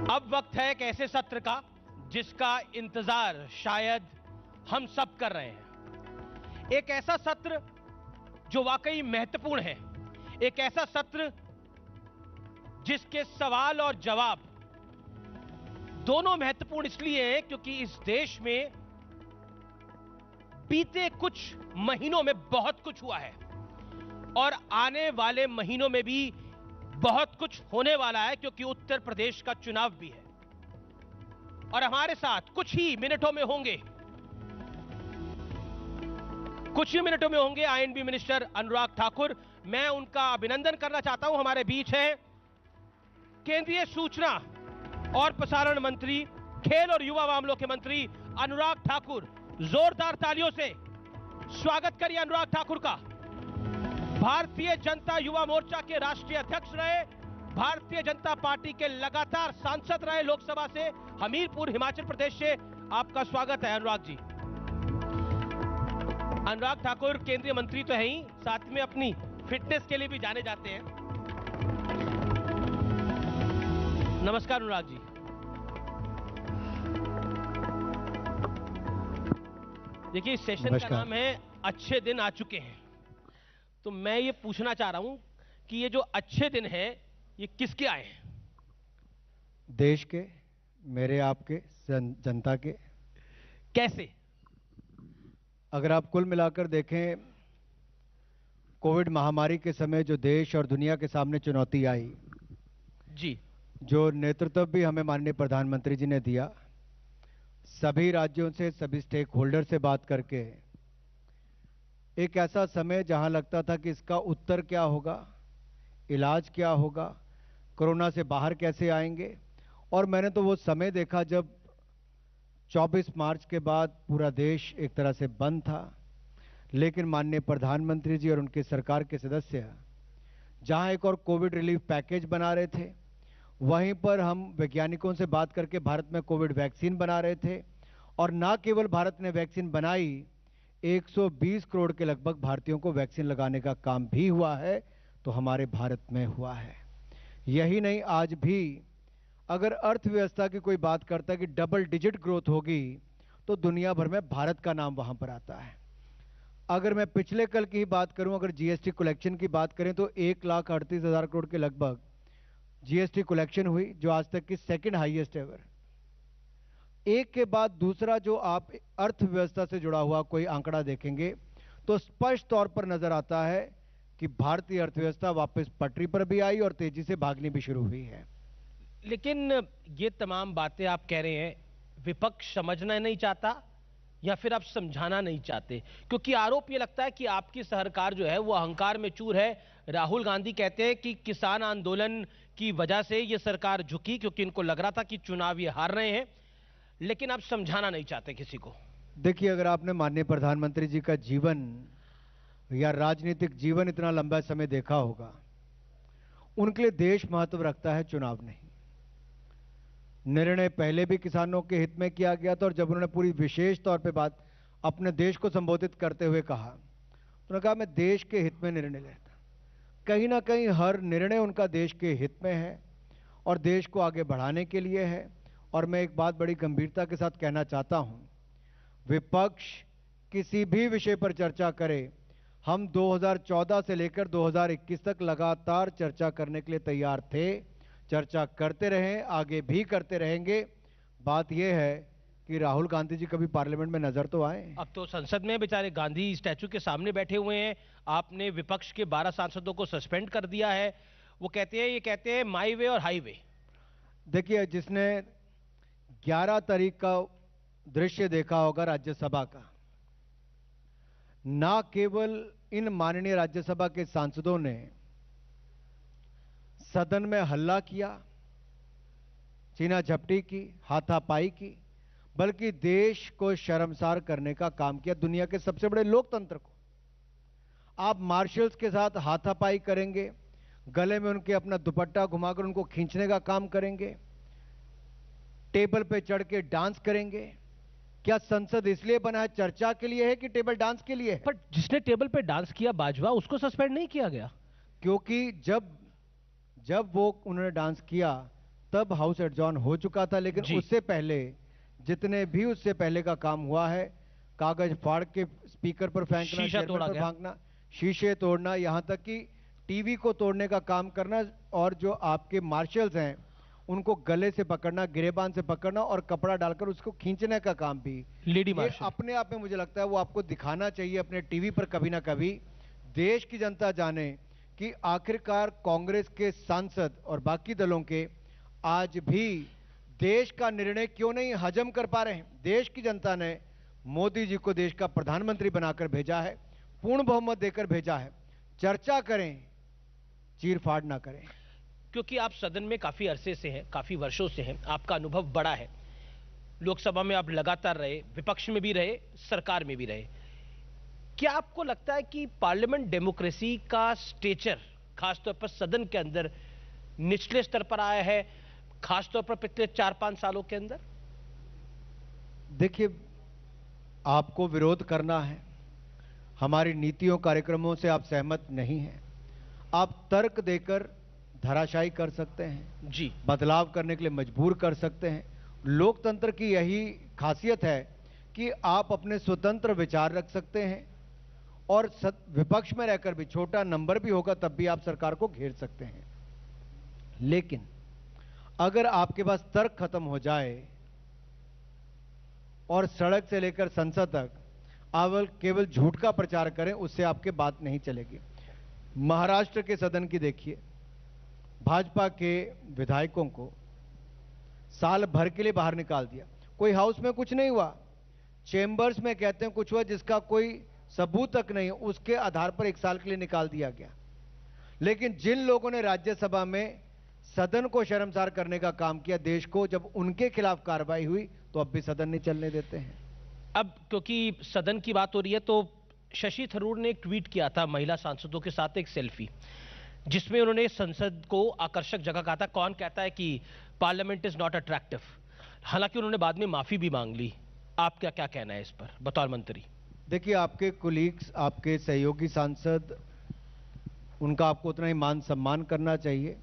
अब वक्त है एक ऐसे सत्र का जिसका इंतजार शायद हम सब कर रहे हैं। एक ऐसा सत्र जो वाकई महत्वपूर्ण है, एक ऐसा सत्र जिसके सवाल और जवाब दोनों महत्वपूर्ण इसलिए हैं क्योंकि इस देश में बीते कुछ महीनों में बहुत कुछ हुआ है और आने वाले महीनों में भी बहुत कुछ होने वाला है, क्योंकि उत्तर प्रदेश का चुनाव भी है। और हमारे साथ कुछ ही मिनटों में होंगे आईएनबी मिनिस्टर अनुराग ठाकुर। मैं उनका अभिनंदन करना चाहता हूं। हमारे बीच है केंद्रीय सूचना और प्रसारण मंत्री, खेल और युवा मामलों के मंत्री अनुराग ठाकुर। जोरदार तालियों से स्वागत करिए अनुराग ठाकुर का। भारतीय जनता युवा मोर्चा के राष्ट्रीय अध्यक्ष रहे, भारतीय जनता पार्टी के लगातार सांसद रहे लोकसभा से, हमीरपुर हिमाचल प्रदेश से। आपका स्वागत है अनुराग जी। अनुराग ठाकुर केंद्रीय मंत्री तो है ही, साथ में अपनी फिटनेस के लिए भी जाने जाते हैं। नमस्कार अनुराग जी। देखिए, इस सेशन का नाम है अच्छे दिन आ चुके हैं। तो मैं ये पूछना चाह रहा हूं कि ये जो अच्छे दिन हैं ये किसके आए हैं? देश के, मेरे आपके, जनता के। कैसे? अगर आप कुल मिलाकर देखें, कोविड महामारी के समय जो देश और दुनिया के सामने चुनौती आई जी, जो नेतृत्व भी हमें माननीय प्रधानमंत्री जी ने दिया, सभी राज्यों से, सभी स्टेक होल्डर से बात करके, एक ऐसा समय जहां लगता था कि इसका उत्तर क्या होगा, इलाज क्या होगा, कोरोना से बाहर कैसे आएंगे। और मैंने तो वो समय देखा जब 24 मार्च के बाद पूरा देश एक तरह से बंद था, लेकिन माननीय प्रधानमंत्री जी और उनकी सरकार के सदस्य जहां एक और कोविड रिलीफ पैकेज बना रहे थे, वहीं पर हम वैज्ञानिकों से बात करके भारत में कोविड वैक्सीन बना रहे थे। और ना केवल भारत ने वैक्सीन बनाई, 120 करोड़ के लगभग भारतीयों को वैक्सीन लगाने का काम भी हुआ है, तो हमारे भारत में हुआ है। यही नहीं, आज भी अगर अर्थव्यवस्था की कोई बात करता है कि डबल डिजिट ग्रोथ होगी, तो दुनिया भर में भारत का नाम वहां पर आता है। अगर मैं पिछले कल की ही बात करूं, अगर जीएसटी कलेक्शन की बात करें तो 1,38,000 करोड़ के लगभग जीएसटी कलेक्शन हुई, जो आज तक की सेकंड हाईएस्ट एवर। एक के बाद दूसरा जो आप अर्थव्यवस्था से जुड़ा हुआ कोई आंकड़ा देखेंगे तो स्पष्ट तौर पर नजर आता है कि भारतीय अर्थव्यवस्था वापस पटरी पर भी आई और तेजी से भागनी भी शुरू हुई है। लेकिन ये तमाम बातें आप कह रहे हैं, विपक्ष समझना नहीं चाहता या फिर आप समझाना नहीं चाहते? क्योंकि आरोप ये लगता है कि आपकी सरकार जो है वो अहंकार में चूर है। राहुल गांधी कहते हैं कि किसान आंदोलन की वजह से ये सरकार झुकी, क्योंकि इनको लग रहा था कि चुनाव ये हार रहे हैं, लेकिन आप समझाना नहीं चाहते किसी को। देखिए, अगर आपने माननीय प्रधानमंत्री जी का जीवन या राजनीतिक जीवन इतना लंबा समय देखा होगा, उनके लिए देश महत्व रखता है, चुनाव नहीं। निर्णय पहले भी किसानों के हित में किया गया था और जब उन्होंने पूरी विशेष तौर पे बात अपने देश को संबोधित करते हुए कहा, तो उन्होंने कहा मैं देश के हित में निर्णय लेता। कहीं ना कहीं हर निर्णय उनका देश के हित में है और देश को आगे बढ़ाने के लिए है। और मैं एक बात बड़ी गंभीरता के साथ कहना चाहता हूं, विपक्ष किसी भी विषय पर चर्चा करे, हम 2014 से लेकर 2021 तक लगातार चर्चा करने के लिए तैयार थे, चर्चा करते रहे, आगे भी करते रहेंगे। बात यह है कि राहुल गांधी जी कभी पार्लियामेंट में नजर तो आए। अब तो संसद में बेचारे गांधी स्टैचू के सामने बैठे हुए हैं। आपने विपक्ष के 12 सांसदों को सस्पेंड कर दिया है। वो कहते हैं माई वे और हाईवे। देखिए, जिसने 11 तारीख का दृश्य देखा होगा राज्यसभा का, ना केवल इन माननीय राज्यसभा के सांसदों ने सदन में हल्ला किया, चीना झपटी की, हाथापाई की, बल्कि देश को शर्मसार करने का काम किया। दुनिया के सबसे बड़े लोकतंत्र को आप मार्शल्स के साथ हाथापाई करेंगे, गले में उनके अपना दुपट्टा घुमाकर उनको खींचने का काम करेंगे, टेबल पे चढ़ के डांस करेंगे। क्या संसद इसलिए बना है, चर्चा के लिए है कि टेबल डांस के लिए है? पर जिसने टेबल पे डांस किया बाजवा, उसको सस्पेंड नहीं किया गया? क्योंकि जब वो उन्होंने डांस किया तब हाउस एडजॉर्न हो चुका था, लेकिन जी। उससे पहले जितने भी उससे पहले का काम हुआ है, कागज फाड़ के स्पीकर पर फेंकना, शीशा चेयरमैन तोड़ा पर गया। फेंकना, शीशे तोड़ना, यहां तक कि टीवी को तोड़ने का काम करना, और जो आपके मार्शल्स हैं उनको गले से पकड़ना, गिरेबान से पकड़ना और कपड़ा डालकर उसको खींचने का काम भी, लेडी ये मार्शल। अपने आप में मुझे लगता है वो आपको दिखाना चाहिए अपने टीवी पर कभी ना कभी। देश की जनता जाने कि आखिरकार कांग्रेस के सांसद और बाकी दलों के आज भी देश का निर्णय क्यों नहीं हजम कर पा रहे हैं। देश की जनता ने मोदी जी को देश का प्रधानमंत्री बनाकर भेजा है, पूर्ण बहुमत देकर भेजा है। चर्चा करें, चीर-फाड़ ना करें। क्योंकि आप सदन में काफी अरसे से हैं, काफी वर्षों से हैं, आपका अनुभव बड़ा है। लोकसभा में आप लगातार रहे, विपक्ष में भी रहे, सरकार में भी रहे। क्या आपको लगता है कि पार्लियामेंट डेमोक्रेसी का स्टेचर खासतौर पर सदन के अंदर निचले स्तर पर आया है, खासतौर पर पिछले 4-5 सालों के अंदर? देखिए, आपको विरोध करना है, हमारी नीतियों कार्यक्रमों से आप सहमत नहीं हैं, आप तर्क देकर धराशायी कर सकते हैं, जी। बदलाव करने के लिए मजबूर कर सकते हैं। लोकतंत्र की यही खासियत है कि आप अपने स्वतंत्र विचार रख सकते हैं और विपक्ष में रहकर भी, छोटा नंबर भी होगा तब भी आप सरकार को घेर सकते हैं। लेकिन अगर आपके पास तर्क खत्म हो जाए और सड़क से लेकर संसद तक आप केवल झूठ का प्रचार करें, उससे आपके बात नहीं चलेगी। महाराष्ट्र के सदन की देखिए, भाजपा के विधायकों को साल भर के लिए बाहर निकाल दिया, कोई हाउस में कुछ नहीं हुआ, चेंबर्स में कहते हैं कुछ हुआ जिसका कोई सबूत तक नहीं, उसके आधार पर 1 साल के लिए निकाल दिया गया। लेकिन जिन लोगों ने राज्यसभा में सदन को शर्मसार करने का काम किया देश को, जब उनके खिलाफ कार्रवाई हुई तो अब भी सदन नहीं चलने देते हैं। अब क्योंकि सदन की बात हो रही है तो शशि थरूर ने एक ट्वीट किया था महिला सांसदों के साथ एक सेल्फी, जिसमें उन्होंने संसद को आकर्षक जगह कहा था। कौन कहता है कि पार्लियामेंट इज नॉट अट्रैक्टिव? हालांकि उन्होंने बाद में माफी भी मांग ली। आपका क्या कहना है इस पर बतौर मंत्री? देखिए, आपके कुलीग्स, आपके सहयोगी सांसद, उनका आपको उतना ही मान सम्मान करना चाहिए।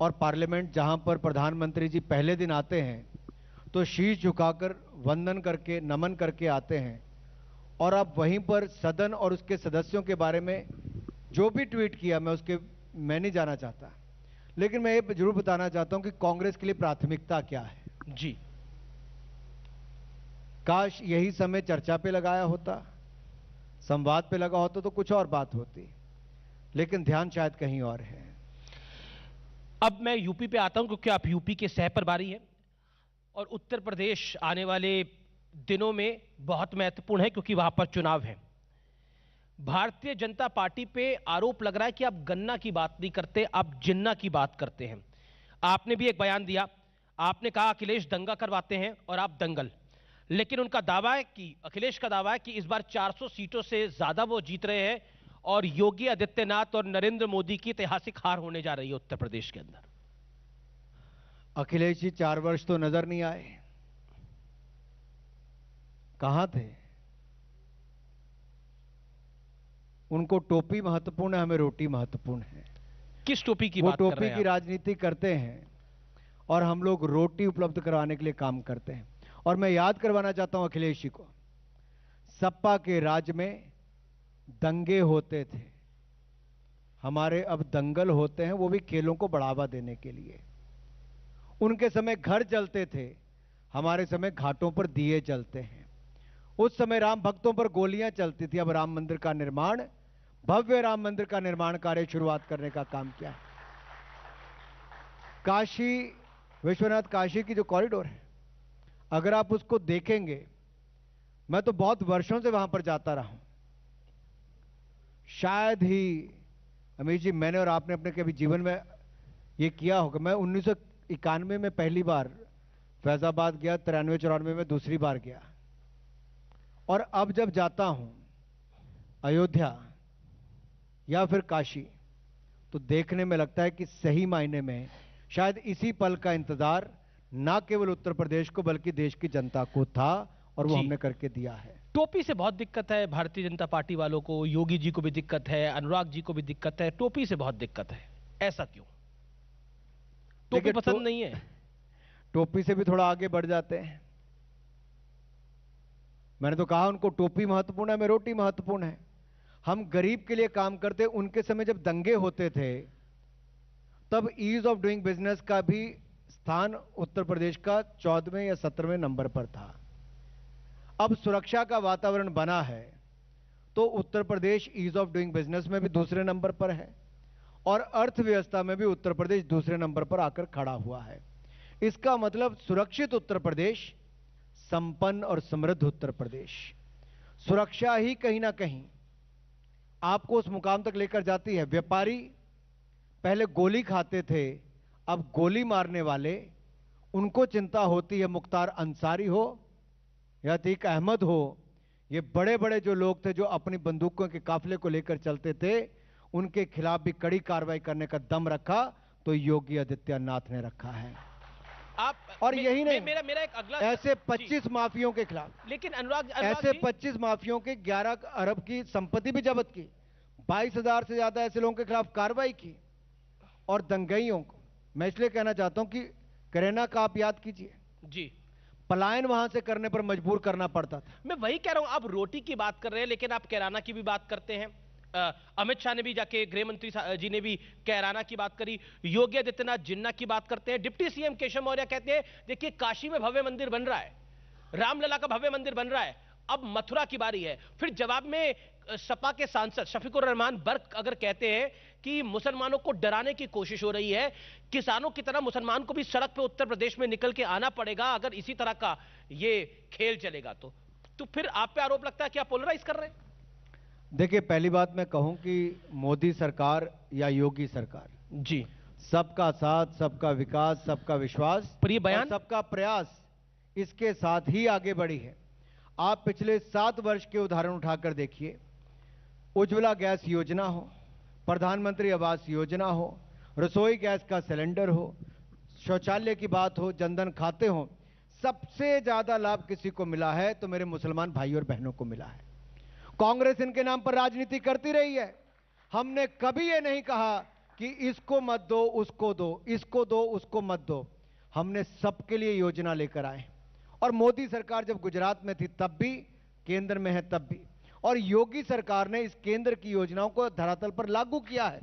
और पार्लियामेंट जहां पर प्रधानमंत्री जी पहले दिन आते हैं तो शीश झुकाकर वंदन करके, नमन करके आते हैं, और आप वहीं पर सदन और उसके सदस्यों के बारे में जो भी ट्वीट किया मैं नहीं जाना चाहता, लेकिन मैं ये जरूर बताना चाहता हूं कि कांग्रेस के लिए प्राथमिकता क्या है। जी। काश यही समय चर्चा पे लगाया होता, संवाद पे लगा होता तो कुछ और बात होती, लेकिन ध्यान शायद कहीं और है। अब मैं यूपी पे आता हूं क्योंकि आप यूपी के सह प्रभारी हैं और उत्तर प्रदेश आने वाले दिनों में बहुत महत्वपूर्ण है क्योंकि वहां पर चुनाव है। भारतीय जनता पार्टी पे आरोप लग रहा है कि आप गन्ना की बात नहीं करते, आप जिन्ना की बात करते हैं। आपने भी एक बयान दिया, आपने कहा अखिलेश दंगा करवाते हैं और आप दंगल। लेकिन उनका दावा है कि, अखिलेश का दावा है कि इस बार 400 सीटों से ज्यादा वो जीत रहे हैं और योगी आदित्यनाथ और नरेंद्र मोदी की ऐतिहासिक हार होने जा रही है उत्तर प्रदेश के अंदर। अखिलेश जी 4 वर्ष तो नजर नहीं आए, कहां थे? उनको टोपी महत्वपूर्ण है, हमें रोटी महत्वपूर्ण है। किस टोपी की वो बात कर रहे टोपी हैं की आप? राजनीति करते हैं और हम लोग रोटी उपलब्ध करवाने के लिए काम करते हैं। और मैं याद करवाना चाहता हूं अखिलेश जी को, सपा के राज में दंगे होते थे, हमारे अब दंगल होते हैं, वो भी खेलों को बढ़ावा देने के लिए। उनके समय घर जलते थे, हमारे समय घाटों पर दिए जलते हैं। उस समय राम भक्तों पर गोलियां चलती थी, अब राम मंदिर का निर्माण, भव्य राम मंदिर का निर्माण कार्य शुरुआत करने का काम किया है। काशी विश्वनाथ काशी की जो कॉरिडोर है, अगर आप उसको देखेंगे, मैं तो बहुत वर्षों से वहां पर जाता रहा हूं। शायद ही अमीर जी मैंने और आपने अपने कभी जीवन में ये किया होगा। मैं 1991 में पहली बार फैजाबाद गया, 93-94 में दूसरी बार गया, और अब जब जाता हूं अयोध्या या फिर काशी, तो देखने में लगता है कि सही मायने में शायद इसी पल का इंतजार ना केवल उत्तर प्रदेश को बल्कि देश की जनता को था, और वो जी। हमने करके दिया है। टोपी से बहुत दिक्कत है भारतीय जनता पार्टी वालों को, योगी जी को भी दिक्कत है, अनुराग जी को भी दिक्कत है, टोपी से बहुत दिक्कत है, ऐसा क्यों? टोपी देखिए, पसंद नहीं है। टोपी से भी थोड़ा आगे बढ़ जाते हैं। मैंने तो कहा उनको टोपी महत्वपूर्ण है, में रोटी महत्वपूर्ण है। हम गरीब के लिए काम करते, उनके समय जब दंगे होते थे तब ईज ऑफ डूइंग बिजनेस का भी स्थान उत्तर प्रदेश का 14वें या 17वें नंबर पर था। अब सुरक्षा का वातावरण बना है तो Uttar Pradesh ease of doing business में भी दूसरे नंबर पर है और अर्थव्यवस्था में भी उत्तर प्रदेश दूसरे नंबर पर आकर खड़ा हुआ है। इसका मतलब सुरक्षित उत्तर प्रदेश, संपन्न और समृद्ध उत्तर प्रदेश। सुरक्षा ही कहीं ना कहीं आपको उस मुकाम तक लेकर जाती है। व्यापारी पहले गोली खाते थे, अब गोली मारने वाले, उनको चिंता होती है मुख्तार अंसारी हो या अतीक अहमद हो, ये बड़े बड़े जो लोग थे जो अपनी बंदूकों के काफिले को लेकर चलते थे, उनके खिलाफ भी कड़ी कार्रवाई करने का दम रखा तो योगी आदित्यनाथ ने रखा है। आप और यही नहीं, मेरा एक अगला ऐसे 25 माफियों के खिलाफ, लेकिन अनुराग ऐसे जी, 25 माफियों के 11 अरब की संपत्ति भी जब्त की, 22,000 से ज्यादा ऐसे लोगों के खिलाफ कार्रवाई की। और दंगइयों को मैं इसलिए कहना चाहता हूं कि करेना का आप याद कीजिए जी, पलायन वहां से करने पर मजबूर करना पड़ता था। मैं वही कह रहा हूं, आप रोटी की बात कर रहे हैं लेकिन आप कैराना की भी बात करते हैं। अमित शाह ने भी जाके, गृह मंत्री जी ने भी कैराना की बात करी, योगी आदित्यनाथ जिन्ना की बात करते हैं, डिप्टी सीएम केशव मौर्य कहते हैं देखिए काशी में भव्य मंदिर बन रहा है, रामलला का भव्य मंदिर बन रहा है, अब मथुरा की बारी है। फिर जवाब में सपा के सांसद शफीकुर रहमान बर्क अगर कहते हैं कि मुसलमानों को डराने की कोशिश हो रही है, किसानों की तरह मुसलमान को भी सड़क पे उत्तर प्रदेश में निकल के आना पड़ेगा अगर इसी तरह का ये खेल चलेगा तो फिर आप पे आरोप लगता है कि आप पोलराइज कर रहे हैं। देखिए, पहली बात मैं कहूं कि मोदी सरकार या योगी सरकार जी, सबका साथ, सबका विकास, सबका विश्वास, पर ये बयान, और सबका प्रयास, इसके साथ ही आगे बढ़ी है। आप पिछले 7 वर्ष के उदाहरण उठाकर देखिए, उज्ज्वला गैस योजना हो, प्रधानमंत्री आवास योजना हो, रसोई गैस का सिलेंडर हो, शौचालय की बात हो, जनधन खाते हो, सबसे ज्यादा लाभ किसी को मिला है तो मेरे मुसलमान भाई और बहनों को मिला है। कांग्रेस इनके नाम पर राजनीति करती रही है। हमने कभी ये नहीं कहा कि इसको मत दो, उसको दो, इसको दो, उसको मत दो। हमने सबके लिए योजना लेकर आए। और मोदी सरकार जब गुजरात में थी तब भी, केंद्र में है तब भी, और योगी सरकार ने इस केंद्र की योजनाओं को धरातल पर लागू किया है।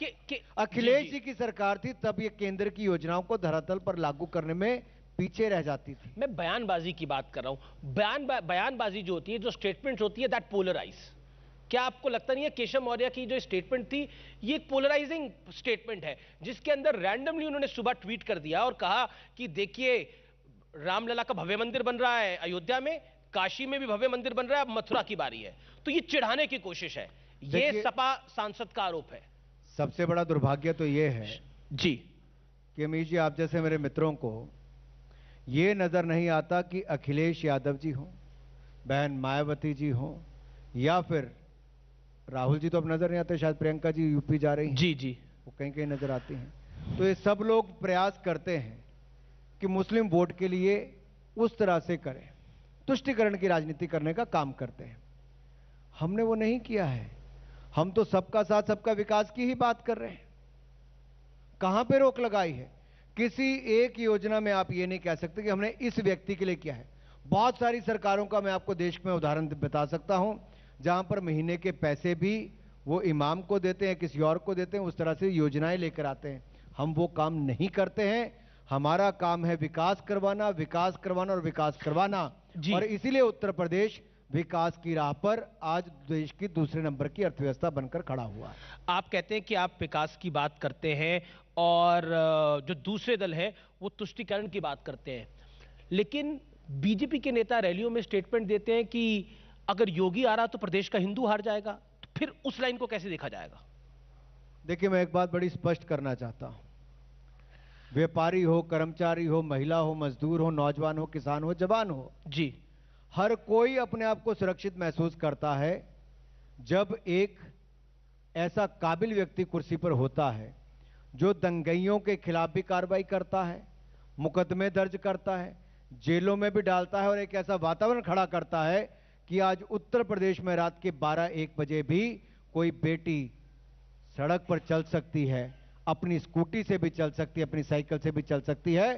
अखिलेश जी की सरकार थी तब ये केंद्र की योजनाओं को धरातल पर लागू करने में पीछे रह जाती थी। मैं बयानबाजी की बात कर रहा हूं। बयानबाजी जो होती है, जो स्टेटमेंट होती है, दैट पोलराइज। क्या आपको लगता नहीं है केशव मौर्य की जो स्टेटमेंट थी ये एक पोलराइजिंग स्टेटमेंट है, जिसके अंदर रैंडमली उन्होंने सुबह ट्वीट कर दिया और कहा कि देखिए रामलला का भव्य मंदिर बन रहा है अयोध्या में, काशी में भी भव्य मंदिर बन रहा है, अब मथुरा की बारी है। तो ये चिढ़ाने की कोशिश है, ये सपा सांसद का आरोप है। सबसे बड़ा दुर्भाग्य तो ये है जी कि अमीश जी, आप जैसे मेरे मित्रों को ये नजर नहीं आता कि अखिलेश यादव जी हो, बहन मायावती जी हो, या फिर राहुल जी तो अब नजर नहीं आते, शायद प्रियंका जी यूपी जा रही हैं, जी जी, वो कहीं कहीं नजर आती हैं। तो ये सब लोग प्रयास करते हैं कि मुस्लिम वोट के लिए उस तरह से करें, तुष्टिकरण की राजनीति करने का काम करते हैं। हमने वो नहीं किया है। हम तो सबका साथ, सबका विकास की ही बात कर रहे हैं। कहां पे रोक लगाई है? किसी एक योजना में आप ये नहीं कह सकते कि हमने इस व्यक्ति के लिए किया है। बहुत सारी सरकारों का मैं आपको देश में उदाहरण बता सकता हूं जहां पर महीने के पैसे भी वो इमाम को देते हैं, किसी और को देते हैं, उस तरह से योजनाएं लेकर आते हैं। हम वो काम नहीं करते हैं। हमारा काम है विकास करवाना, विकास करवाना और विकास करवाना। और इसीलिए उत्तर प्रदेश विकास की राह पर आज देश की दूसरे नंबर की अर्थव्यवस्था बनकर खड़ा हुआ है। आप कहते हैं कि आप विकास की बात करते हैं और जो दूसरे दल है वो तुष्टीकरण की बात करते हैं, लेकिन बीजेपी के नेता रैलियों में स्टेटमेंट देते हैं कि अगर योगी आ रहा तो प्रदेश का हिंदू हार जाएगा, तो फिर उस लाइन को कैसे देखा जाएगा? देखिए, मैं एक बात बड़ी स्पष्ट करना चाहता हूं। व्यापारी हो, कर्मचारी हो, महिला हो, मजदूर हो, नौजवान हो, किसान हो, जवान हो, जी, हर कोई अपने आप को सुरक्षित महसूस करता है जब एक ऐसा काबिल व्यक्ति कुर्सी पर होता है जो दंगइयों के खिलाफ भी कार्रवाई करता है, मुकदमे दर्ज करता है, जेलों में भी डालता है और एक ऐसा वातावरण खड़ा करता है कि आज उत्तर प्रदेश में रात के 12-1 बजे भी कोई बेटी सड़क पर चल सकती है, अपनी स्कूटी से भी चल सकती है, अपनी साइकिल से भी चल सकती है,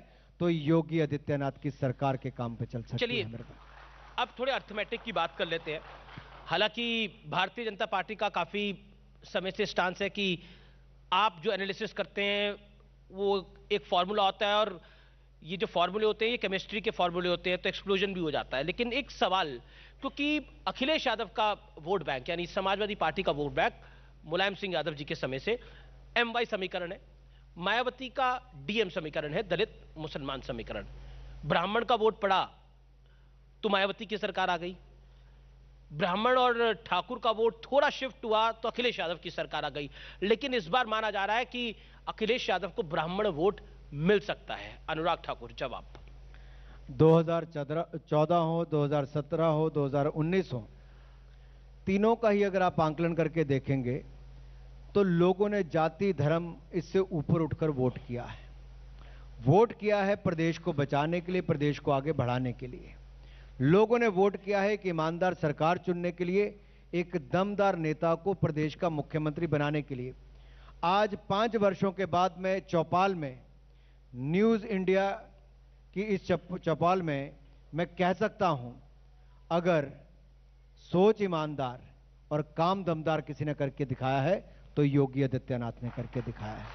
तो योगी आदित्यनाथ की सरकार के काम पे चल सकती चलिए है मेरे पास। अब थोड़े अर्थमेटिक की बात कर लेते हैं। हालांकि भारतीय जनता पार्टी का काफी समय से स्टांस है कि आप जो एनालिसिस करते हैं वो एक फॉर्मूला होता है, और ये जो फॉर्मूले होते हैं ये केमिस्ट्री के फॉर्मूले होते हैं, तो एक्सप्लोजन भी हो जाता है। लेकिन एक सवाल, क्योंकि अखिलेश यादव का वोट बैंक यानी समाजवादी पार्टी का वोट बैंक मुलायम सिंह यादव जी के समय से MY समीकरण है, मायावती का DM समीकरण है, दलित मुसलमान समीकरण। ब्राह्मण का वोट पड़ा तो मायावती की सरकार आ गई, ब्राह्मण और ठाकुर का वोट थोड़ा शिफ्ट हुआ तो अखिलेश यादव की सरकार आ गई। लेकिन इस बार माना जा रहा है कि अखिलेश यादव को ब्राह्मण वोट मिल सकता है। अनुराग ठाकुर, जवाब। 2014 हो, 2017 हो, 2019 हो, तीनों का ही अगर आप आंकलन करके देखेंगे तो लोगों ने जाति धर्म इससे ऊपर उठकर वोट किया है। वोट किया है प्रदेश को बचाने के लिए, प्रदेश को आगे बढ़ाने के लिए। लोगों ने वोट किया है एक ईमानदार सरकार चुनने के लिए, एक दमदार नेता को प्रदेश का मुख्यमंत्री बनाने के लिए। आज 5 वर्षों के बाद मैं चौपाल में, न्यूज़ इंडिया की इस चौपाल में मैं कह सकता हूं, अगर सोच ईमानदार और काम दमदार किसी ने करके दिखाया है तो योगी आदित्यनाथ ने करके दिखाया है।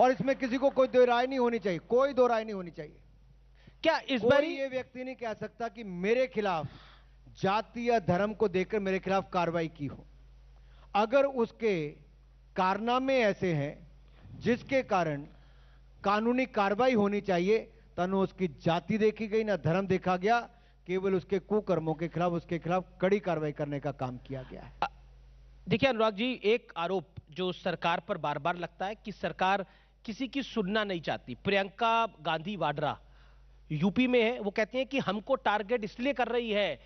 और इसमें किसी को कोई दो राय नहीं होनी चाहिए, कोई दो राय नहीं होनी चाहिए। क्या इस बार ये व्यक्ति नहीं कह सकता कि मेरे खिलाफ जाति या धर्म को देखकर मेरे खिलाफ कार्रवाई की हो। अगर उसके कारनामे ऐसे हैं जिसके कारण कानूनी कार्रवाई होनी चाहिए, तो न उसकी जाति देखी गई, ना धर्म देखा गया, केवल उसके कुकर्मों के खिलाफ, उसके खिलाफ कड़ी कार्रवाई करने का काम किया गया है। देखिए अनुराग जी, एक आरोप जो सरकार पर बार बार लगता है कि सरकार किसी की सुनना नहीं चाहती। प्रियंका गांधी वाड्रा यूपी में है, वो कहते हैं कि हमको टारगेट इसलिए कर रही है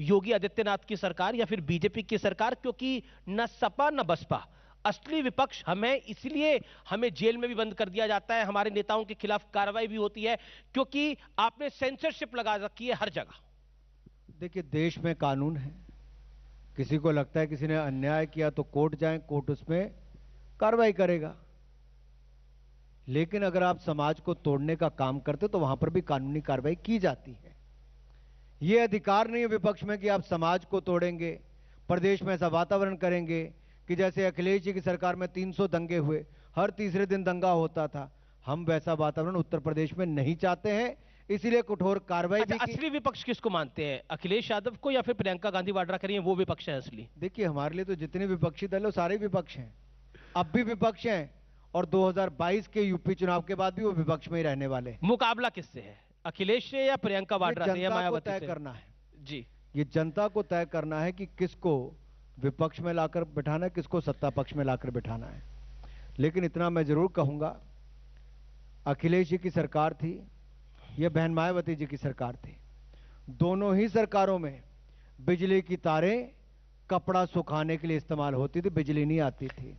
योगी आदित्यनाथ की सरकार या फिर बीजेपी की सरकार क्योंकि न सपा न बसपा असली विपक्ष हमें, इसलिए हमें जेल में भी बंद कर दिया जाता है, हमारे नेताओं के खिलाफ कार्रवाई भी होती है क्योंकि आपने सेंसरशिप लगा रखी है हर जगह। देखिए, देश में कानून है, किसी को लगता है किसी ने अन्याय किया तो कोर्ट जाएं, कोर्ट उसमें कार्रवाई करेगा। लेकिन अगर आप समाज को तोड़ने का काम करते तो वहां पर भी कानूनी कार्रवाई की जाती है। यह अधिकार नहीं है विपक्ष में कि आप समाज को तोड़ेंगे, प्रदेश में ऐसा वातावरण करेंगे कि जैसे अखिलेश जी की सरकार में 300 दंगे हुए, हर तीसरे दिन दंगा होता था। हम वैसा वातावरण उत्तर प्रदेश में नहीं चाहते हैं, इसीलिए कठोर कार्रवाई भी की। असली विपक्ष किसको मानते हैं, अखिलेश यादव को या फिर प्रियंका गांधी वाड्रा कह रही है वो विपक्ष है असली? देखिए, हमारे लिए तो जितने विपक्षी दल है सारे विपक्ष हैं, अब भी विपक्ष हैं, और 2022 के यूपी चुनाव के बाद भी वो विपक्ष में ही रहने वाले। मुकाबला किससे है, अखिलेश से या प्रियंका वाड्रा से या मायावती से? तय करना है जी, ये जनता को तय करना है कि किसको विपक्ष में लाकर बिठाना है, किसको सत्ता पक्ष में लाकर बिठाना है। लेकिन इतना मैं जरूर कहूंगा, अखिलेश जी की सरकार थी या बहन मायावती जी की सरकार थी, दोनों ही सरकारों में बिजली की तारें कपड़ा सुखाने के लिए इस्तेमाल होती थी, बिजली नहीं आती थी।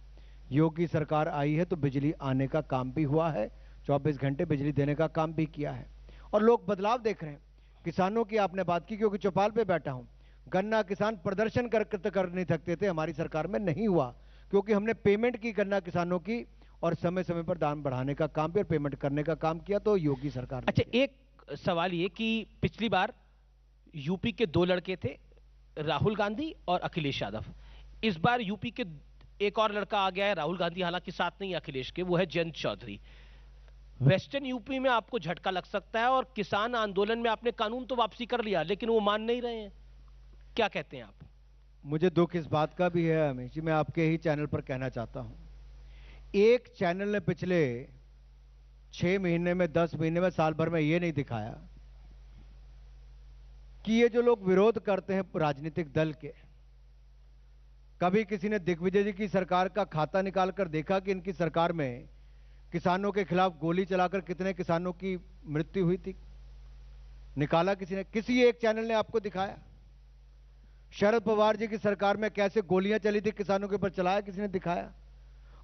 योगी सरकार आई है तो बिजली आने का काम भी हुआ है, 24 घंटे बिजली देने का काम भी किया है, और लोग बदलाव देख रहे हैं। किसानों की आपने बात की, क्योंकि चौपाल पे बैठा हूं, गन्ना किसान प्रदर्शन कर नहीं थकते थे, हमारी सरकार में नहीं हुआ, क्योंकि हमने पेमेंट की गन्ना किसानों की, और समय समय पर दाम बढ़ाने का काम भी और पेमेंट करने का काम किया, तो योगी सरकार। अच्छा, एक सवाल ये कि पिछली बार यूपी के 2 लड़के थे, राहुल गांधी और अखिलेश यादव। इस बार यूपी के एक और लड़का आ गया है, राहुल गांधी हालांकि साथ नहीं है अखिलेश के, वो है जयंत चौधरी। वेस्टर्न यूपी में आपको झटका लग सकता है, और किसान आंदोलन में आपने कानून तो वापसी कर लिया लेकिन वो मान नहीं रहे हैं, क्या कहते हैं आप? मुझे दुख इस बात का भी है अमीश जी, मैं आपके ही चैनल पर कहना चाहता हूं, एक चैनल ने पिछले 6 महीने में, 10 महीने में, साल भर में यह नहीं दिखाया कि ये जो लोग विरोध करते हैं राजनीतिक दल के, कभी किसी ने दिग्विजय जी की सरकार का खाता निकालकर देखा कि इनकी सरकार में किसानों के खिलाफ गोली चलाकर कितने किसानों की मृत्यु हुई थी? निकाला किसी ने? किसी एक चैनल ने आपको दिखाया? शरद पवार जी की सरकार में कैसे गोलियां चली थी किसानों के ऊपर, चलाया किसी ने? दिखाया?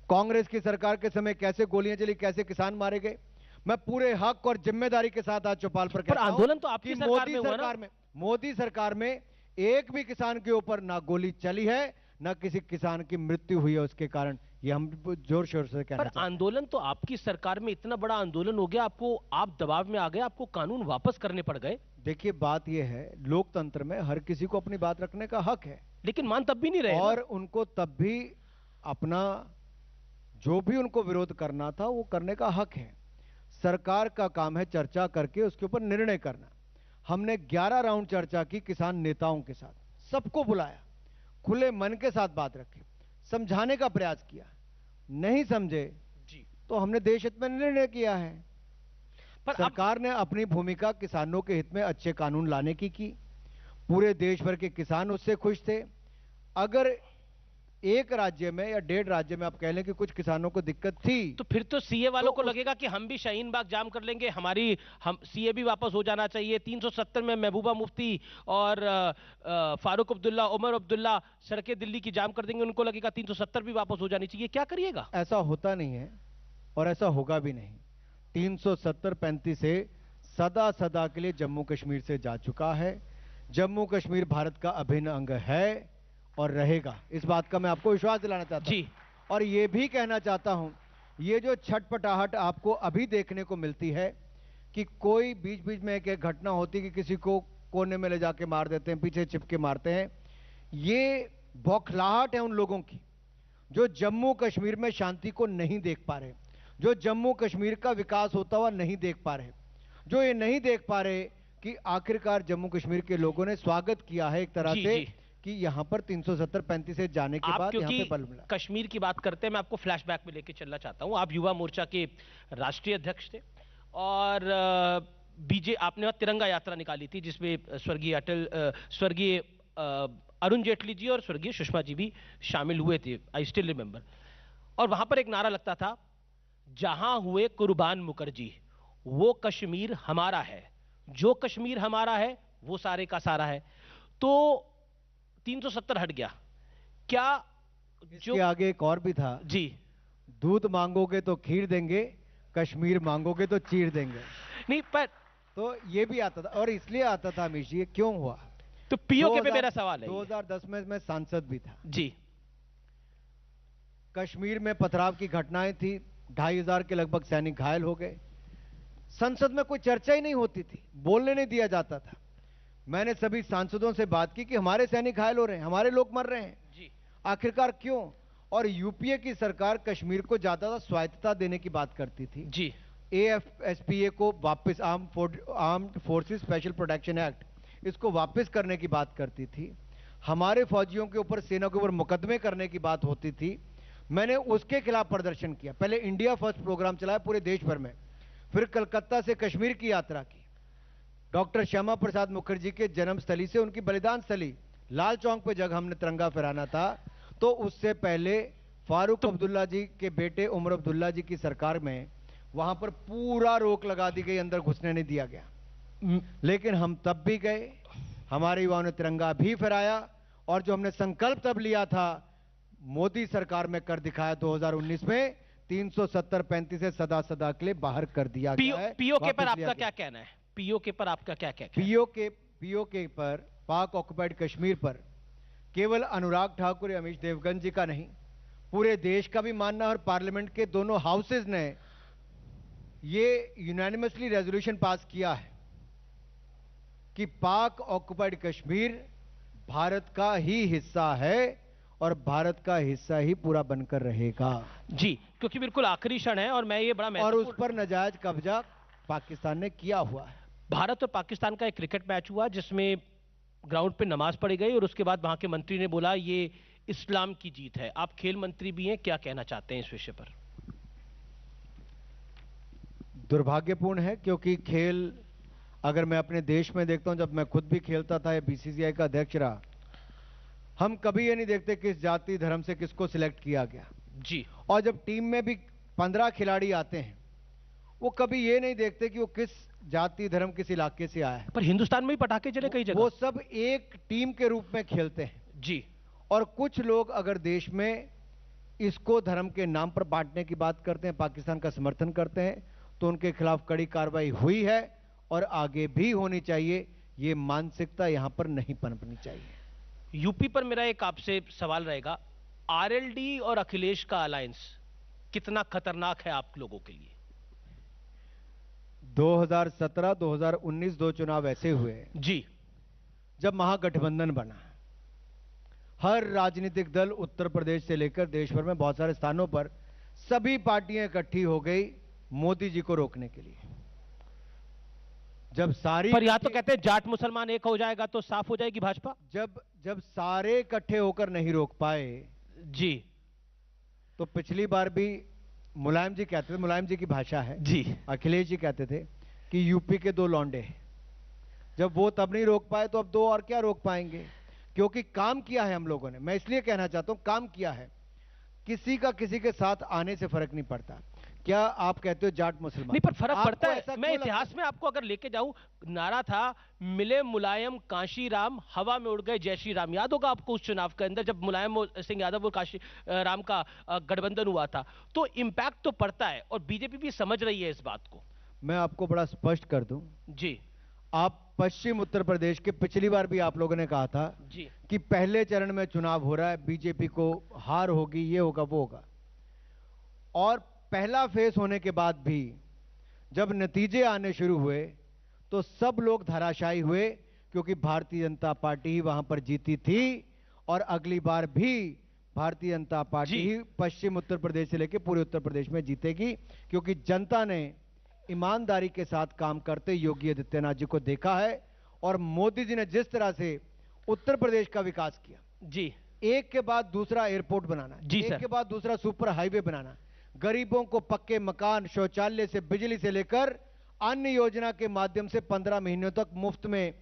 कांग्रेस की सरकार के समय कैसे गोलियां चली, कैसे किसान मारे गए? मैं पूरे हक और जिम्मेदारी के साथ आज चौपाल पर कहता हूं, आंदोलन तो आपकी सरकार में हुआ ना? मोदी सरकार में एक भी किसान के ऊपर ना गोली चली है, ना किसी किसान की मृत्यु हुई है उसके कारण। ये हम जोर शोर से कहना पर चाहते हैं। आंदोलन तो आपकी सरकार में इतना बड़ा आंदोलन हो गया, आपको आप दबाव में आ गए, आपको कानून वापस करने पड़ गए। देखिए बात यह है, लोकतंत्र में हर किसी को अपनी बात रखने का हक है, लेकिन मान तब भी नहीं रहे और ना। उनको तब भी अपना जो भी उनको विरोध करना था वो करने का हक है। सरकार का काम है चर्चा करके उसके ऊपर निर्णय करना। हमने 11 राउंड चर्चा की किसान नेताओं के साथ, सबको बुलाया, खुले मन के साथ बात रखी, समझाने का प्रयास किया, नहीं समझे जी। तो हमने देश हित में निर्णय किया है। पर सरकार ने अपनी भूमिका किसानों के हित में अच्छे कानून लाने की। पूरे देश भर के किसान उससे खुश थे। अगर एक राज्य में या 1.5 राज्य में आप कह लें कि कुछ किसानों को दिक्कत थी, तो फिर तो सीए वालों तो को लगेगा कि हम भी शाहीन बाग जाम कर लेंगे, हम सीए भी वापस हो जाना चाहिए। 370 में महबूबा मुफ्ती और फारूक अब्दुल्ला, उमर अब्दुल्ला सड़कें दिल्ली की जाम कर देंगे, उनको लगेगा 370 भी वापस हो जानी चाहिए। क्या करिएगा? ऐसा होता नहीं है और ऐसा होगा भी नहीं। 370-35 से सदा सदा के लिए जम्मू कश्मीर से जा चुका है। जम्मू कश्मीर भारत का अभिन्न अंग है और रहेगा, इस बात का मैं आपको विश्वास दिलाना चाहता हूं। और ये भी कहना चाहता हूं, ये जो छटपटाहट आपको अभी देखने को मिलती है कि कोई बीच बीच में एक घटना होती कि किसी को कोने में ले जाके मार देते हैं, पीछे चिपके मारते हैं, ये बौखलाहट है उन लोगों की जो जम्मू कश्मीर में शांति को नहीं देख पा रहे, जो जम्मू कश्मीर का विकास होता हुआ नहीं देख पा रहे, जो ये नहीं देख पा रहे कि आखिरकार जम्मू कश्मीर के लोगों ने स्वागत किया है एक तरह से कि यहां पर 370-35 से जाने के बाद यहां पे बल मिला। कश्मीर की बात करते हैं, मैं आपको फ्लैशबैक में लेके चलना चाहता हूं। आप युवा मोर्चा के राष्ट्रीय अध्यक्ष थे और आपने तिरंगा यात्रा निकाली थी जिसमें स्वर्गीय अरुण जेटली जी और स्वर्गीय सुषमा जी भी शामिल हुए थे, आई स्टिल रिमेंबर। और वहां पर एक नारा लगता था, जहां हुए कुर्बान मुखर्जी वो कश्मीर हमारा है, जो कश्मीर हमारा है वो सारे का सारा है। तो 370 हट गया क्या? इसके आगे एक और भी था जी, दूध मांगोगे तो खीर देंगे, कश्मीर मांगोगे तो चीर देंगे। नहीं पर तो ये भी आता था, और इसलिए आता था अमीश जी, ये क्यों हुआ? तो पीओके पे मेरा सवाल है। 2010 में मैं सांसद भी था जी। कश्मीर में पथराव की घटनाएं थी, 2500 के लगभग सैनिक घायल हो गए। संसद में कोई चर्चा ही नहीं होती थी, बोलने नहीं दिया जाता था। मैंने सभी सांसदों से बात की कि हमारे सैनिक घायल हो रहे हैं, हमारे लोग मर रहे हैं जी, आखिरकार क्यों? और यूपीए की सरकार कश्मीर को ज्यादा स्वायत्तता देने की बात करती थी जी। एएफएसपीए को वापस, armed forces special protection act, इसको वापस करने की बात करती थी। हमारे फौजियों के ऊपर, सेना के ऊपर मुकदमे करने की बात होती थी। मैंने उसके खिलाफ प्रदर्शन किया। पहले इंडिया फर्स्ट प्रोग्राम चलाया पूरे देश भर में, फिर कलकत्ता से कश्मीर की यात्रा की, डॉक्टर श्यामा प्रसाद मुखर्जी के जन्मस्थली से उनकी बलिदान स्थली लाल चौक पे जगह हमने तिरंगा फहराना था। तो उससे पहले फारूक अब्दुल्ला जी के बेटे उमर अब्दुल्ला जी की सरकार में वहां पर पूरा रोक लगा दी गई, अंदर घुसने नहीं दिया गया। लेकिन हम तब भी गए, हमारे युवाओं ने तिरंगा भी फहराया, और जो हमने संकल्प तब लिया था मोदी सरकार में कर दिखाया 2019 में। 370-35 से सदा सदा के लिए बाहर कर दिया गया है। पीओके पर आपका क्या कहना है? पीओके पर आपका क्या कहना है? पीओके पर, पाक ऑक्युपाइड कश्मीर पर केवल अनुराग ठाकुर या अमीश देवगन जी का नहीं, पूरे देश का भी मानना है, और पार्लियामेंट के दोनों हाउसेज ने ये यूनानिमसली रेजोल्यूशन पास किया है कि पाक ऑक्युपाइड कश्मीर भारत का ही हिस्सा है और भारत का हिस्सा ही पूरा बनकर रहेगा। जी, क्योंकि बिल्कुल आखिरी क्षण है और मैं ये बड़ा और उस पर नाजायज कब्जा पाकिस्तान ने किया हुआ है। भारत और पाकिस्तान का एक क्रिकेट मैच हुआ जिसमें ग्राउंड पे नमाज पढ़ी गई और उसके बाद वहां के मंत्री ने बोला ये इस्लाम की जीत है। आप खेल मंत्री भी हैं, क्या कहना चाहते हैं इस विषय पर? दुर्भाग्यपूर्ण है, क्योंकि खेल, अगर मैं अपने देश में देखता हूं, जब मैं खुद भी खेलता था या बीसीसीआई का अध्यक्ष रहा, हम कभी ये नहीं देखते किस जाति धर्म से किसको सिलेक्ट किया गया जी। और जब टीम में भी 15 खिलाड़ी आते हैं, वो कभी ये नहीं देखते कि वो किस जाति धर्म किस इलाके से आया है। पर हिंदुस्तान में भी पटाखे चले कई जगह। वो सब एक टीम के रूप में खेलते हैं जी। और कुछ लोग अगर देश में इसको धर्म के नाम पर बांटने की बात करते हैं, पाकिस्तान का समर्थन करते हैं, तो उनके खिलाफ कड़ी कार्रवाई हुई है और आगे भी होनी चाहिए। ये मानसिकता यहां पर नहीं पनपनी चाहिए। यूपी पर मेरा एक आपसे सवाल रहेगा, आरएलडी और अखिलेश का अलायंस कितना खतरनाक है आप लोगों के लिए? 2017-2019 दो चुनाव ऐसे हुए जी जब महागठबंधन बना। हर राजनीतिक दल उत्तर प्रदेश से लेकर देश भर में बहुत सारे स्थानों पर सभी पार्टियां इकट्ठी हो गई मोदी जी को रोकने के लिए। जब सारी पर यहां तो कहते हैं जाट मुसलमान एक हो जाएगा तो साफ हो जाएगी भाजपा। जब जब सारे इकट्ठे होकर नहीं रोक पाए जी तो पिछली बार भी मुलायम जी कहते थे, मुलायम जी की भाषा है जी, अखिलेश जी कहते थे कि यूपी के दो लौंडे, जब वो तब नहीं रोक पाए तो अब दो और क्या रोक पाएंगे? क्योंकि काम किया है हम लोगों ने। मैं इसलिए कहना चाहता हूं काम किया है, किसी का किसी के साथ आने से फर्क नहीं पड़ता। क्या आप कहते हो जाट मुसलमान? नहीं पर फर्क आपको पड़ता ऐसा है। मैं क्यों इतिहास में आपको अगर लेके जाऊं, नारा था मिले मुलायम काशी राम, हवा में उड़ गए जय श्री राम। याद होगा आपको उस चुनाव के अंदर जब मुलायम सिंह यादव और काशी राम का गठबंधन हुआ था। तो इंपैक्ट तो पड़ता है और बीजेपी भी समझ रही है इस बात को। मैं आपको बड़ा स्पष्ट कर दूं, जी आप पश्चिम उत्तर प्रदेश के पिछली बार भी आप लोगों ने कहा था जी कि पहले चरण में चुनाव हो रहा है, बीजेपी को हार होगी, ये होगा वो होगा। और पहला फेस होने के बाद भी जब नतीजे आने शुरू हुए तो सब लोग धराशायी हुए, क्योंकि भारतीय जनता पार्टी ही वहां पर जीती थी और अगली बार भी भारतीय जनता पार्टी ही पश्चिम उत्तर प्रदेश से लेकर पूरे उत्तर प्रदेश में जीतेगी, क्योंकि जनता ने ईमानदारी के साथ काम करते योगी आदित्यनाथ जी को देखा है। और मोदी जी ने जिस तरह से उत्तर प्रदेश का विकास किया, जी, एक के बाद दूसरा एयरपोर्ट बनाना, जी एक सर, के बाद दूसरा सुपर हाईवे बनाना, गरीबों को पक्के मकान, शौचालय से बिजली से लेकर अन्य योजना के माध्यम से 15 महीनों तक मुफ्त में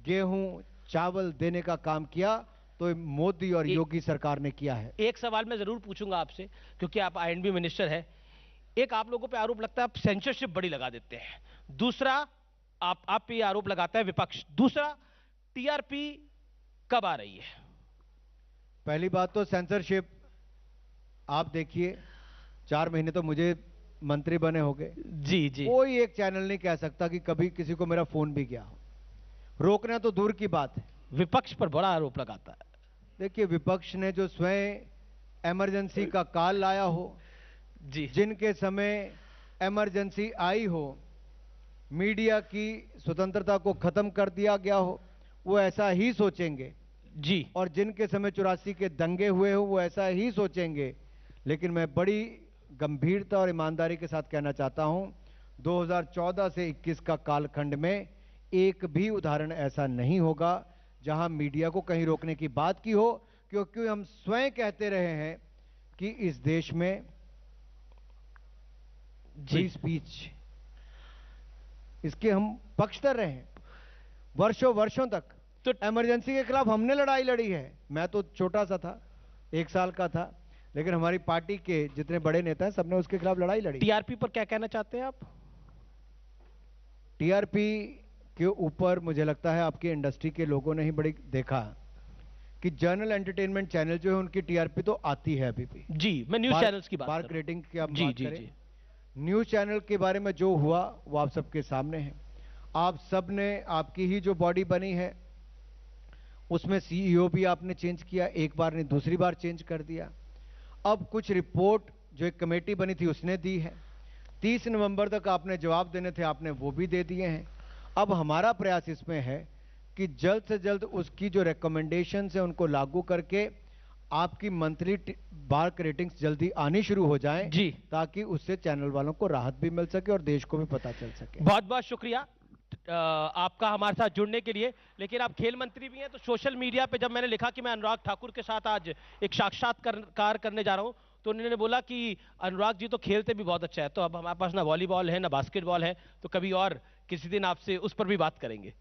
गेहूं चावल देने का काम किया, तो मोदी और योगी सरकार ने किया है। एक सवाल मैं जरूर पूछूंगा आपसे, क्योंकि आप आईएनबी मिनिस्टर है। एक आप लोगों पे आरोप लगता है आप सेंसरशिप बड़ी लगा देते हैं, दूसरा आप पे आरोप लगाता है विपक्ष, दूसरा टीआरपी कब आ रही है? पहली बात तो सेंसरशिप, आप देखिए 4 महीने तो मुझे मंत्री बने हो गए, जी जी, कोई एक चैनल नहीं कह सकता कि कभी किसी को मेरा फोन भी गया हो। रोकना तो दूर की बात है, विपक्ष पर बड़ा आरोप लगाता है। देखिए विपक्ष ने जो स्वयं इमरजेंसी का काल लाया हो, जी, जिनके समय इमरजेंसी आई हो, मीडिया की स्वतंत्रता को खत्म कर दिया गया हो, वो ऐसा ही सोचेंगे जी, और जिनके समय 84 के दंगे हुए हो वो ऐसा ही सोचेंगे। लेकिन मैं बड़ी गंभीरता और ईमानदारी के साथ कहना चाहता हूं, 2014 से 21 का कालखंड में एक भी उदाहरण ऐसा नहीं होगा जहां मीडिया को कहीं रोकने की बात की हो, क्योंकि हम स्वयं कहते रहे हैं कि इस देश में फ्री स्पीच, इसके हम पक्षधर रहे हैं वर्षों वर्षों तक। तो इमरजेंसी के खिलाफ हमने लड़ाई लड़ी है। मैं तो छोटा सा था, 1 साल का था, लेकिन हमारी पार्टी के जितने बड़े नेता हैं सबने उसके खिलाफ लड़ाई लड़ी। टीआरपी पर क्या कहना चाहते हैं आप? टीआरपी के ऊपर मुझे लगता है आपकी इंडस्ट्री के लोगों ने ही बड़ी देखा कि जनरल एंटरटेनमेंट चैनल जो है उनकी टीआरपी तो आती है अभी भी। जी, मैं न्यूज चैनल्स की बात बार्क रेटिंग की आप जी बात जी करें, जी, न्यूज चैनल के बारे में जो हुआ वो आप सबके सामने है। आप सब ने, आपकी ही जो बॉडी बनी है उसमें सीईओ भी आपने चेंज किया, एक बार नहीं दूसरी बार चेंज कर दिया। अब कुछ रिपोर्ट जो एक कमेटी बनी थी उसने दी है, 30 नवंबर तक आपने जवाब देने थे, आपने वो भी दे दिए हैं। अब हमारा प्रयास इसमें है कि जल्द से जल्द उसकी जो रिकमेंडेशन है उनको लागू करके आपकी मंथली बार्क रेटिंग्स जल्दी आनी शुरू हो जाएं जी, ताकि उससे चैनल वालों को राहत भी मिल सके और देश को भी पता चल सके। बहुत बहुत शुक्रिया आपका हमारे साथ जुड़ने के लिए। लेकिन आप खेल मंत्री भी हैं, तो सोशल मीडिया पे जब मैंने लिखा कि मैं अनुराग ठाकुर के साथ आज एक साक्षात्कार करने जा रहा हूं, तो उन्होंने बोला कि अनुराग जी तो खेलते भी बहुत अच्छा है। तो अब हमारे पास ना वॉलीबॉल है ना बास्केटबॉल है, तो कभी और किसी दिन आपसे उस पर भी बात करेंगे।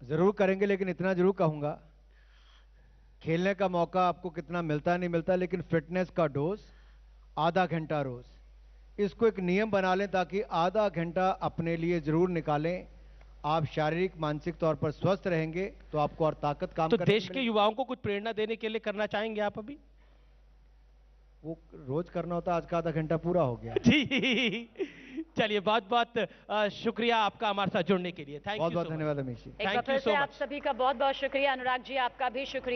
जरूर करेंगे, लेकिन इतना जरूर कहूंगा, खेलने का मौका आपको कितना मिलता नहीं मिलता, लेकिन फिटनेस का डोज आधा घंटा रोज, इसको एक नियम बना लें ताकि आधा घंटा अपने लिए जरूर निकालें। आप शारीरिक मानसिक तौर पर स्वस्थ रहेंगे तो आपको और ताकत काम तो करने देश की के मिलेगी। युवाओं को कुछ प्रेरणा देने के लिए करना चाहेंगे आप अभी? वो रोज करना होता, आज का आधा घंटा पूरा हो गया। जी, चलिए बहुत बहुत शुक्रिया आपका हमारे साथ जुड़ने के लिए। थैंक यू, बहुत बहुत धन्यवाद अमीश जी। एक बार फिर से आप सभी का बहुत बहुत शुक्रिया। अनुराग जी आपका भी शुक्रिया।